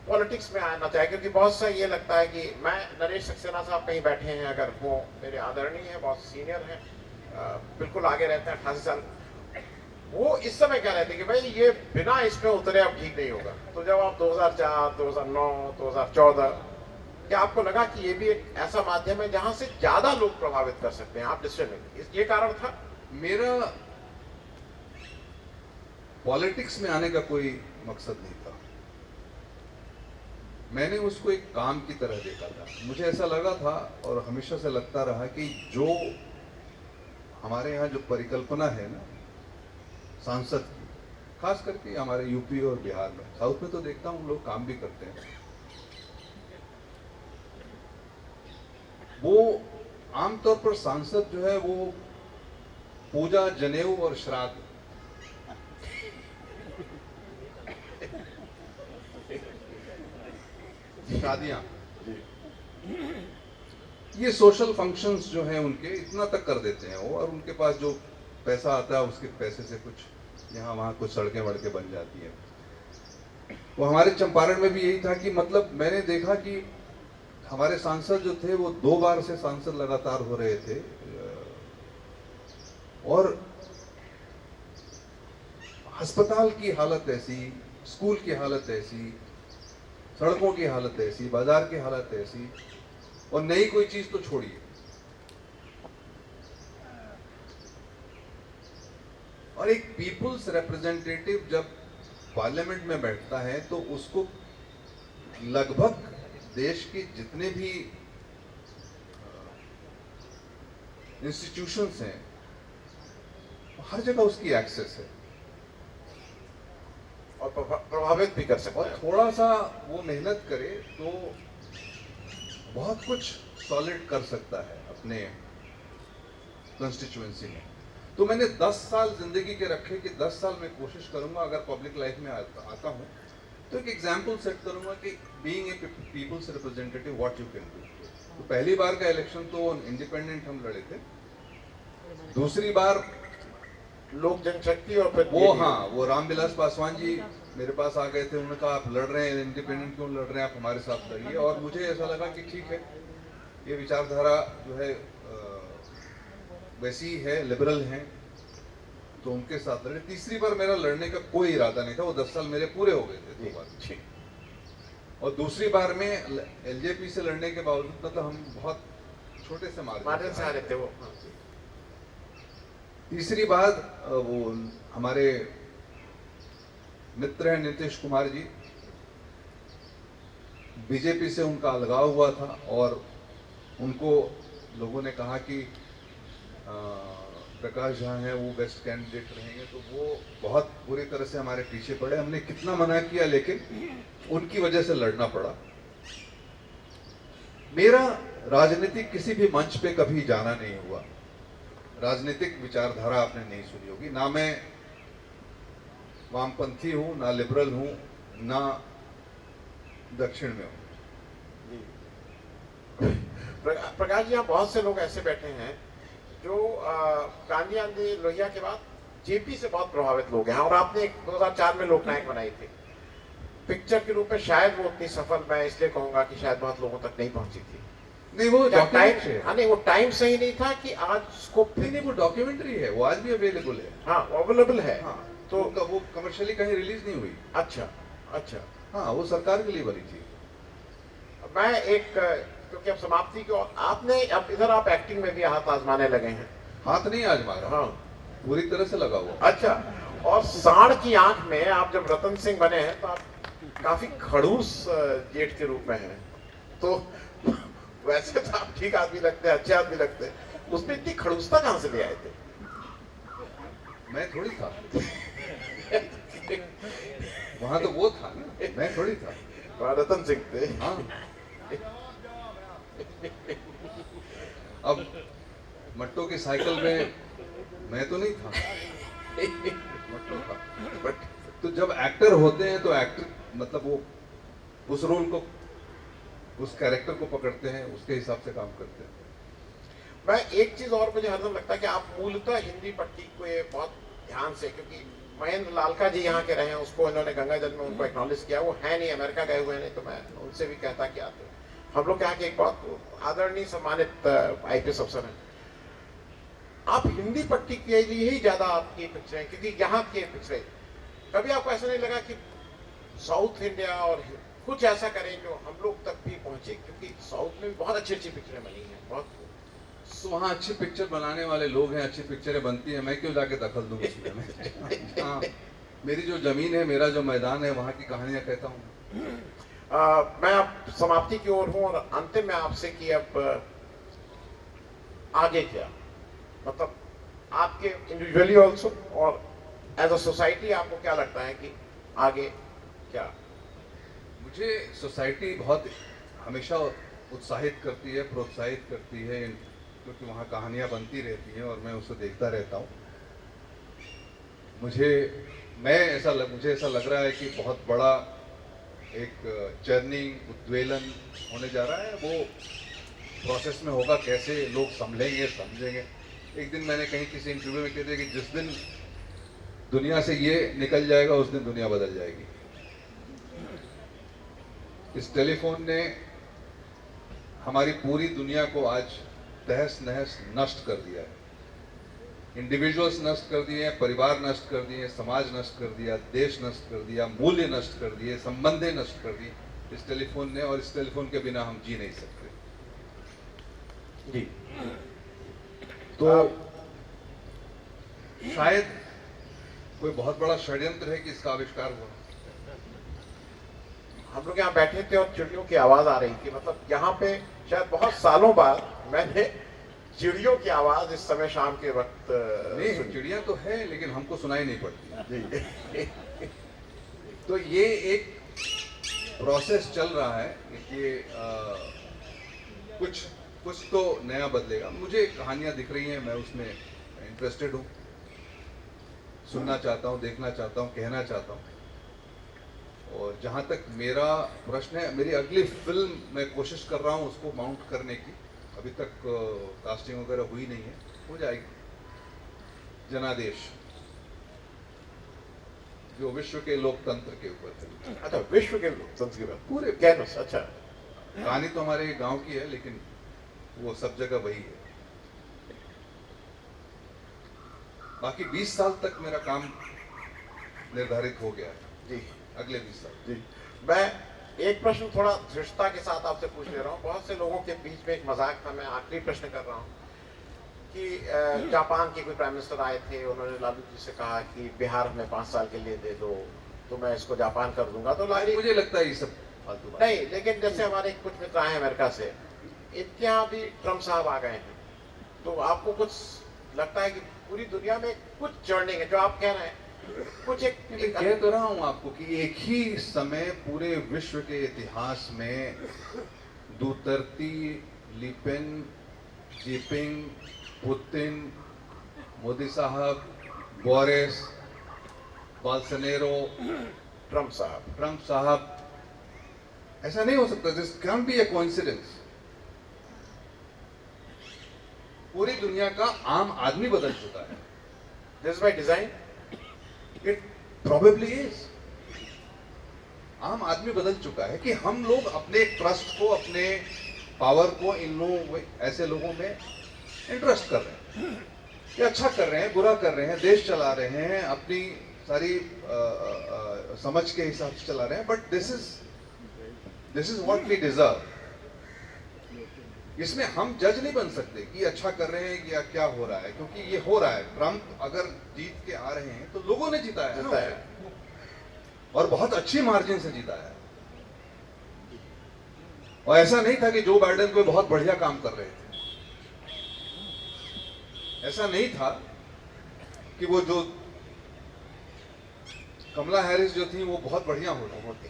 पॉलिटिक्स में आना चाहिए, क्योंकि बहुत सा ये लगता है कि मैं, नरेश सक्सेना साहब कहीं बैठे हैं, अगर वो मेरे आदरणीय हैं, बहुत सीनियर हैं, बिल्कुल आगे रहते हैं, 88 साल, वो इस समय कह रहे थे कि भाई ये बिना इसमें उतरे अब ठीक नहीं होगा। तो जब आप 2004, 2009, 2014, क्या आपको लगा कि ये भी एक ऐसा माध्यम है जहां से ज्यादा लोग प्रभावित कर सकते हैं आप डिसीजन मेकिंग, ये कारण था? मेरा पॉलिटिक्स में आने का कोई मकसद नहीं था। मैंने उसको एक काम की तरह देखा था। मुझे ऐसा लगा था और हमेशा से लगता रहा कि जो हमारे यहाँ जो परिकल्पना है ना सांसद की, खास करके हमारे यूपी और बिहार में, साउथ में तो देखता हूँ लोग काम भी करते हैं, वो आमतौर पर सांसद जो है वो पूजा, जनेऊ और श्राद्ध, शादियां, ये सोशल फंक्शंस जो हैं उनके इतना तक कर देते हैं वो, और उनके पास जो पैसा आता है उसके पैसे से कुछ यहाँ वहाँ कुछ सड़कें वड़कें बन जाती हैं। वो हमारे चंपारण में भी यही था कि मतलब मैंने देखा कि हमारे सांसद जो थे वो 2 बार से सांसद लगातार हो रहे थे, और अस्पताल की हालत ऐसी, स्कूल की हालत ऐसी, सड़कों की हालत ऐसी, बाजार की हालत ऐसी, और नई कोई चीज तो छोड़िए। और एक पीपुल्स रिप्रेजेंटेटिव जब पार्लियामेंट में बैठता है तो उसको लगभग देश के जितने भी इंस्टीट्यूशंस हैं हर जगह उसकी एक्सेस है, और प्रभावित भी कर सकता और है। थोड़ा सा वो मेहनत करे तो बहुत कुछ सॉलिड कर सकता है अपने कंस्टिट्यूएंसी में। तो मैंने 10 साल जिंदगी के रखे कि 10 साल मैं कोशिश करूंगा अगर पब्लिक लाइफ में आता हूं तो एक एग्जाम्पल सेट करूंगा कि being a peoples representative what you can do. तो पहली बार का इलेक्शन तो इंडिपेंडेंट हम लड़े थे, दूसरी बार लोक जनशक्ति, और फिर वो, हाँ, वो रामविलास पासवान जी मेरे पास आ गए थे, उन्होंने कहा आप लड़ रहे हैं इंडिपेंडेंट क्यों लड़ रहे हैं, आप हमारे साथ लड़िए। और मुझे ऐसा लगा कि ठीक है, ये विचारधारा जो है वैसी है, लिबरल हैं, तो उनके साथ लड़े। तीसरी बार मेरा लड़ने का कोई इरादा नहीं था, वो 10 साल मेरे पूरे हो गए थे 2 बार। और दूसरी बार में एलजेपी से लड़ने के बावजूद, मतलब हम बहुत छोटे से मार्जिन से आ रहे थे वो। तीसरी बार वो हमारे मित्र हैं नीतीश कुमार जी, बीजेपी से उनका अलगाव हुआ था और उनको लोगों ने कहा कि प्रकाश झा हैं वो बेस्ट कैंडिडेट रहेंगे, तो वो बहुत बुरी तरह से हमारे पीछे पड़े। हमने कितना मना किया लेकिन उनकी वजह से लड़ना पड़ा। मेरा राजनीतिक किसी भी मंच पे कभी जाना नहीं हुआ, राजनीतिक विचारधारा आपने नहीं सुनी होगी, ना मैं वामपंथी हूं, ना लिबरल हूं, ना दक्षिण में हूं। प्रकाश जी, यहाँ बहुत से लोग ऐसे बैठे हैं जो गांधी आंधी लोहिया के बाद जेपी से बहुत प्रभावित लोग हैं, और आपने 2004 में लोकनायक बनाई थी पिक्चर के रूप में, शायद वो उतनी सफल, मैं इसलिए कहूंगा कि शायद बहुत लोगों तक नहीं पहुंची थी। नहीं, वो टाइम, हाँ नहीं, वो टाइम सही नहीं था कि आज उसको, नहीं, वो डॉक्यूमेंटरी है, वो आज भी अवेलेबल है। हाँ, अवेलेबल है। हाँ, तो वो कमर्शियली कहीं रिलीज नहीं हुई। अच्छा अच्छा। हाँ, वो सरकार के लिए बनी थी। मैं एक, क्योंकि अब समाप्ति की ओर, आपने अब इधर आप एक्टिंग में भी हाथ आजमाने लगे हैं। हाथ नहीं आजमाया, हाँ, पूरी तरह से लगा हुआ। अच्छा। और सांड की आंख में आप जब रतन सिंह बने हैं तो आप काफी खड़ूस जेठ के रूप में हैं, तो वैसे तो आप ठीक आदमी लगते हैं, अच्छे आदमी लगते हैं, उसमें इतनी खड़ूसता कहां से ले आए थे? मैं थोड़ी था वहां, तो वो था ना, मैं थोड़ी था। वहाँ रतन सिंह थे। हाँ, अब मट्टो की साइकिल में मैं तो नहीं था, मट्टो था। बट तो जब एक्टर होते हैं तो एक्टर मतलब वो उस रोल को, उस कैरेक्टर को पकड़ते हैं, उसके हिसाब से काम करते हैं। मैं एक चीज और मुझे हरदम लगता है कि आप मूलतः हिंदी पट्टी को ये बहुत ध्यान से, क्योंकि महेंद्र लालका जी यहाँ के रहे हैं, उसको इन्होंने गंगा जल में उनको एक्नॉलेज किया, वो है नहीं, अमेरिका गए हुए नहीं, तो मैं उनसे भी कहता कि आते हम लोग यहाँ के एक बहुत आदरणीय सम्मानित आईपीएस अफसर हैं। आप हिंदी पट्टी के लिए ही ज्यादा आपकी पिक्चरें, क्योंकि यहाँ के पिक्चरें कभी आपको ऐसा नहीं लगा कि साउथ इंडिया और कुछ ऐसा करें जो हम लोग तक भी पहुंचे, क्योंकि साउथ में भी बहुत अच्छी अच्छी पिक्चरें बनी हैं, बहुत। तो वहाँ अच्छी पिक्चर बनाने वाले लोग हैं, अच्छी पिक्चरें बनती हैं, मैं क्यों जाके दखल दूँ उसमें? हाँ, मेरी जो जमीन है, मेरा जो मैदान है, वहाँ की कहानियां कहता हूँ। मैं अब समाप्ति की ओर हूँ और अंतिम में आपसे कि अब आगे क्या, मतलब आपके इंडिविजुअली ऑल्सो और एज अ सोसाइटी आपको क्या लगता है कि आगे क्या? मुझे सोसाइटी बहुत हमेशा उत्साहित करती है, प्रोत्साहित करती है, क्योंकि वहाँ कहानियाँ बनती रहती हैं और मैं उसे देखता रहता हूँ। मुझे ऐसा लग रहा है कि बहुत बड़ा एक चर्निंग, उद्वेलन होने जा रहा है। वो प्रोसेस में होगा, कैसे लोग संभलेंगे, समझेंगे। एक दिन मैंने कहीं किसी इंटरव्यू में कह दिया कि जिस दिन दुनिया से ये निकल जाएगा, उस दिन दुनिया बदल जाएगी। इस टेलीफोन ने हमारी पूरी दुनिया को आज तहस नहस नष्ट कर दिया है। इंडिविजुअल्स नष्ट कर दिए, परिवार नष्ट कर दिए, समाज नष्ट कर दिया, देश नष्ट कर दिया, मूल्य नष्ट कर दिए, संबंधें नष्ट कर दिए इस टेलीफोन ने, और इस टेलीफोन के बिना हम जी नहीं सकते। जी। तो शायद कोई बहुत बड़ा षड्यंत्र है कि इसका आविष्कार हुआ। हम लोग यहाँ बैठे थे और चिड़ियों की आवाज आ रही थी, मतलब यहाँ पे शायद बहुत सालों बाद मैंने चिड़ियों की आवाज इस समय शाम के वक्त नहीं, चिड़िया तो है लेकिन हमको सुनाई नहीं पड़ती। जी। तो ये एक प्रोसेस चल रहा है कि कुछ तो नया बदलेगा। मुझे कहानियां दिख रही हैं, मैं उसमें इंटरेस्टेड हूँ, सुनना चाहता हूँ, देखना चाहता हूँ, कहना चाहता हूँ। और जहाँ तक मेरा प्रश्न है, मेरी अगली फिल्म मैं कोशिश कर रहा हूँ उसको माउंट करने की। अभी तक कास्टिंग वगैरह हुई नहीं है, हो जाएगी। जनादेश, जो विश्व के लोकतंत्र के ऊपर है। अच्छा, विश्व के लोकतंत्र की बात, पूरे कैनवस। अच्छा, कहानी तो हमारे गांव की है, लेकिन वो सब जगह वही है। बाकी 20 साल तक मेरा काम निर्धारित हो गया है। जी। अगले 20 साल। जी। मैं एक प्रश्न थोड़ा धृष्टता के साथ आपसे पूछ ले रहा हूँ। बहुत से लोगों के बीच में एक मजाक था, मैं आखिरी प्रश्न कर रहा हूँ कि जापान के कोई प्राइम मिनिस्टर आए थे, उन्होंने लालू जी से कहा कि बिहार में 5 साल के लिए दे दो तो मैं इसको जापान कर दूंगा। तो लालू, मुझे लगता है ये सब फालतू बात नहीं, लेकिन जैसे हमारे कुछ मित्र आए हैं अमेरिका से, इनके यहाँ भी ट्रम्प साहब आ गए हैं, तो आपको कुछ लगता है कि पूरी दुनिया में कुछ चर्निंग है जो आप कह रहे हैं, कुछ मैं कह तो रहा हूं आपको कि एक ही समय पूरे विश्व के इतिहास में दुतर्ती, लिपेन, जिपिंग, पुतिन, मोदी साहब, बोरिस, बोल्सोनारो, ट्रम्प साहब, ऐसा नहीं हो सकता। This can be A coincidence. पूरी दुनिया का आम आदमी बदल चुका है। This by design, it probably is. आम आदमी बदल चुका है कि हम लोग अपने ट्रस्ट को, अपने पावर को इन लोगों, ऐसे लोगों में इंटरेस्ट कर रहे हैं। ये अच्छा कर रहे हैं, बुरा कर रहे हैं, देश चला रहे हैं, अपनी सारी समझ के हिसाब से चला रहे हैं। But this is what we deserve. इसमें हम जज नहीं बन सकते कि अच्छा कर रहे हैं या क्या हो रहा है, क्योंकि ये हो रहा है। ट्रम्प अगर जीत के आ रहे हैं तो लोगों ने जीता है, और बहुत अच्छी मार्जिन से जीता है। और ऐसा नहीं था कि जो बाइडेन कोई बहुत बढ़िया काम कर रहे थे, ऐसा नहीं था कि वो जो कमला हैरिस जो थी वो बहुत बढ़िया हो रही होती,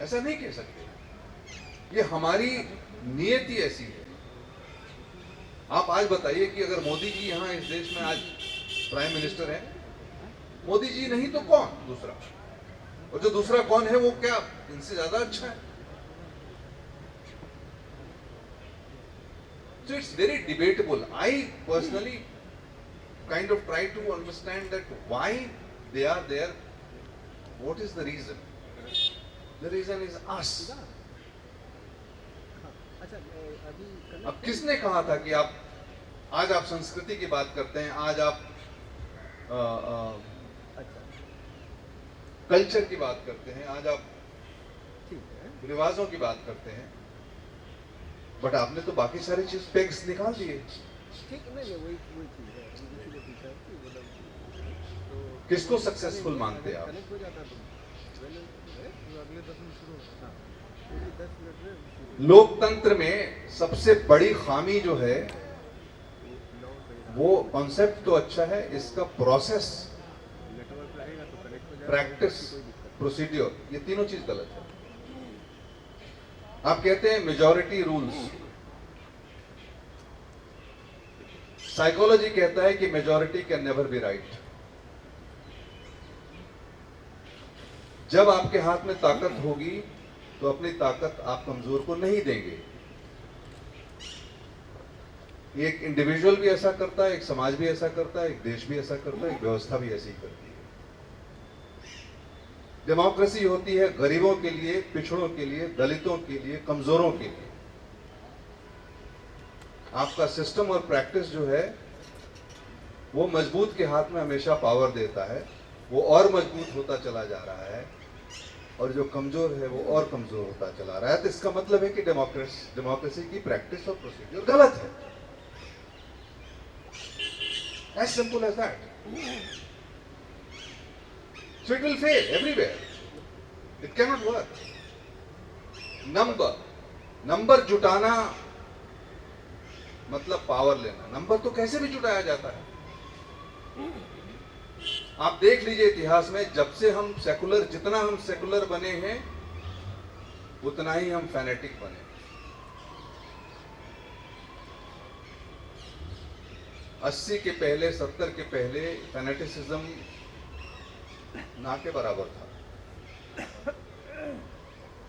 ऐसा नहीं कह सकते। ये हमारी नियति ऐसी है। आप आज बताइए कि अगर मोदी जी यहां इस देश में आज प्राइम मिनिस्टर है, मोदी जी नहीं तो कौन दूसरा, और जो दूसरा कौन है वो क्या इनसे ज्यादा अच्छा है? So it's very debatable. I personally kind of try to understand that why they are there. What is the reason? The reason is us. अब किसने कहा था कि आज आप संस्कृति की बात करते हैं, आज आप कल्चर की बात करते हैं, आज आप रिवाजों की बात करते हैं, बट आपने तो बाकी सारी चीज पेग्स निकाल दिए। किसको सक्सेसफुल मानते हैं आप? लोकतंत्र में सबसे बड़ी खामी जो है वो कॉन्सेप्ट तो अच्छा है, इसका प्रोसेस, प्रैक्टिस, प्रोसीड्योर, ये तीनों चीज गलत है। आप कहते हैं मेजॉरिटी रूल्स, साइकोलॉजी कहता है कि majority can never be right. जब आपके हाथ में ताकत होगी तो अपनी ताकत आप कमजोर को नहीं देंगे। एक इंडिविजुअल भी ऐसा करता है, एक समाज भी ऐसा करता है, एक देश भी ऐसा करता है, एक व्यवस्था भी ऐसी करती है। डेमोक्रेसी होती है गरीबों के लिए, पिछड़ों के लिए, दलितों के लिए, कमजोरों के लिए। आपका सिस्टम और प्रैक्टिस जो है वो मजबूत के हाथ में हमेशा पावर देता है, वो और मजबूत होता चला जा रहा है, और जो कमजोर है वो और कमजोर होता चला रहा है। तो इसका मतलब है कि डेमोक्रेसी की प्रैक्टिस और प्रोसीजर गलत है। As simple as that. So it will fail everywhere. It cannot work. Number जुटाना मतलब पावर लेना। नंबर तो कैसे भी जुटाया जाता है। आप देख लीजिए इतिहास में, जब से हम सेकुलर, जितना हम सेकुलर बने हैं उतना ही हम फैनेटिक बने। 80 के पहले, 70 के पहले फैनेटिसिज्म ना के बराबर था।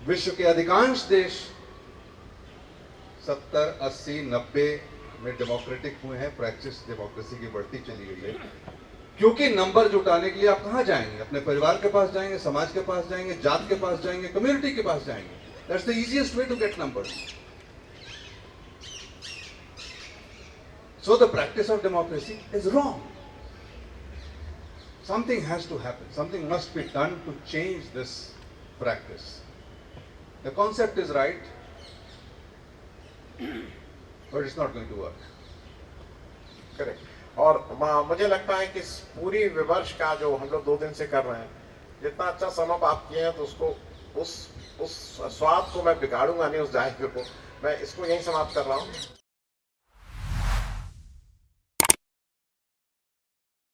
विश्व के अधिकांश देश 70, 80, 90 में डेमोक्रेटिक हुए हैं। प्रैक्टिस डेमोक्रेसी की बढ़ती चली गई है, क्योंकि नंबर जुटाने के लिए आप कहां जाएंगे? अपने परिवार के पास जाएंगे, समाज के पास जाएंगे, जात के पास जाएंगे, कम्युनिटी के पास जाएंगे। That's the easiest way to get numbers. So the practice of democracy is wrong. Something has to happen. Something must be done to change this practice. The concept is right, but it's not going to work. Correct. और मुझे लगता है कि इस पूरी विमर्श का जो हम लोग 2 दिन से कर रहे हैं, जितना अच्छा समअप आप किए हैं, तो उसको उस स्वाद को मैं बिगाड़ूंगा नहीं, उस जायके को। मैं इसको यहीं समाप्त कर रहा हूँ।